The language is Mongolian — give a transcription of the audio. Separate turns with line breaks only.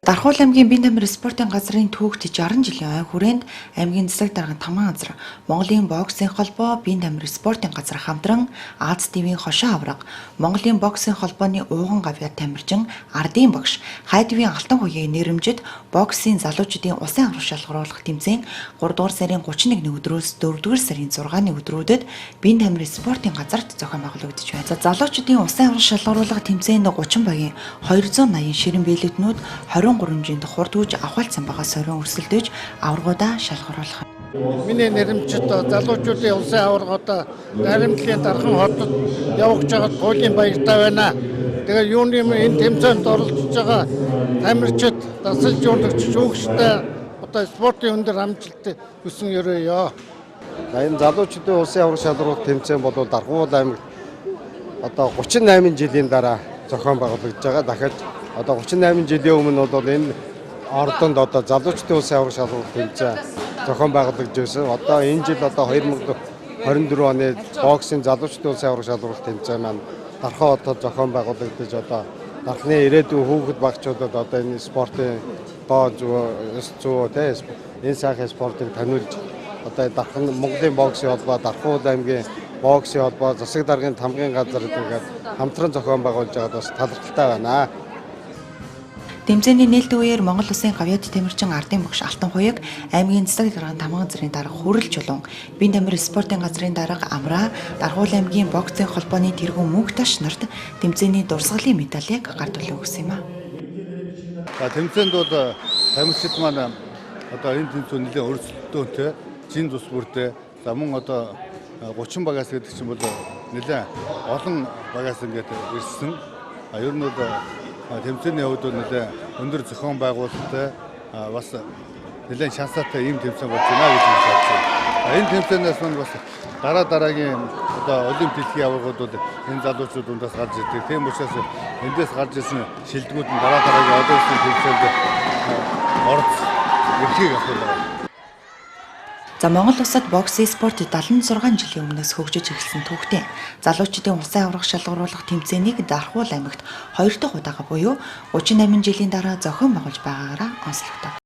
Дархуул аймгийн Бинтамир спортын газрын түүхт 60 жилийн ой хүрээнд аймгийн засаг даргын 5 газар, Монголын боксын холбоо, Бинтамир спортын газар хамтран Аз ТV-ийн хошоо авраг, Монголын боксын холбооны ууган гавьяа тамирчин, ардын багш, Хай ТV-ийн алтан хуягийн нэрэмжит боксын залуучуудын улсын аврах шалгаруулах тэмцээн 3 дугаар сарын 31-ний өдрөөс 4 дугаар сарын 6-ны өдрүүдэд Бинтамир спортын газарт зохион байгуулагдаж байна. Залуучуудын улсын аврах шалгаруулах тэмцээнд 30 багийн 280 ширэн биелэгтнүүд 23 жинд хурдгүйж авахалцсан байгаа сорин өрсөлдөж аваргуудаа шалгаруулах.
Миний нэрэмжит залуучуудын улсын аваргуудаа Наримтлын Дархан хотод явуулж байгаа туйлын баяртай байна. Тэгээ юуны энэ тэмцээнд оролцож байгаа тамирчид, дасал жуулагч, шүүгчтэй одоо спортын өндөр амжилт хүсэн өрөөё.
Энэ залуучуудын улсын аварга шалгаруулах тэмцээн бол Дархуул аймагт одоо 38 жилийн дараа зохион байгуулагдж байгаа. Дахиад одоо 38 жилийн өмнө бол энэ ордонд одоо залуучдын улсын аварга шалгаруулах тэмцээн зохион байгуулагдж байсан. Одоо энэ жил одоо 2024 оны боксын залуучдын улсын аварга шалгаруулах тэмцээн маань Дархан хотод зохион байгуулагдаж одоо Дархны ирээдүйн хүүхэд багчуудад одоо энэ спортын доо зүй энэ сайхан спортыг таниулж одоо Дархан Монголын боксын холбоо, Дархуул аймгийн боксын холбоо, засаг даргын тамгын газар гэдэг хамтран зохион байгуулж байгаад бас талархалтай байна.
Тэмцээний нээлтийн үеэр Монгол Улсын гавьяа тамирчин ардын багш Алтан хуяг, аймгийн засаг даргын 5 газрын дарга Хүрэл Чулуун, Бинтамир спортын газрын дарга Амраа, Дархуул аймгийн боксын холбооны тэргүүн Мөнхташ нарт тэмцээний дурсгалын медалийг гард төлөө өгсөн юм а.
Тэмцээнд бол тамирчид маань одоо энэ тэмцээн нэлээд өрсөлдөөнтэй, зин цус бүртэй. За мөн одоо 30 багаас гэдэг чинь бол нэлээд олон багаас ингээд ирсэн. Ер нь бол тэмцээний хувьд нэлээд өндөр зохион байгуулалттай бас нэлээд шансаатай ийм тэмцээн болж байна гэж бодож байна. Энэ тэмцээнээс нь бас дараагийн одоо олимпик дэлхийн аваргуудад энэ залуучууд дундаас гарч ирдэг. Тийм учраас эндээс гарч ирсэн шилдэгүүд нь дараагийн одоо ирсэн тэмцээнд орж ирэхийг асуулаа.
За Монгол улсад боксын спорт 76 жилийн өмнөөс хөгжиж эхэлсэн түүхтэй. Залуучдын улсын аварга шалгаруулах тэмцээнийг Дархуул аймагт 2 дахь удаага буюу 38 жилийн дараа зохион байгуулж байгаагаараа онцлогдов.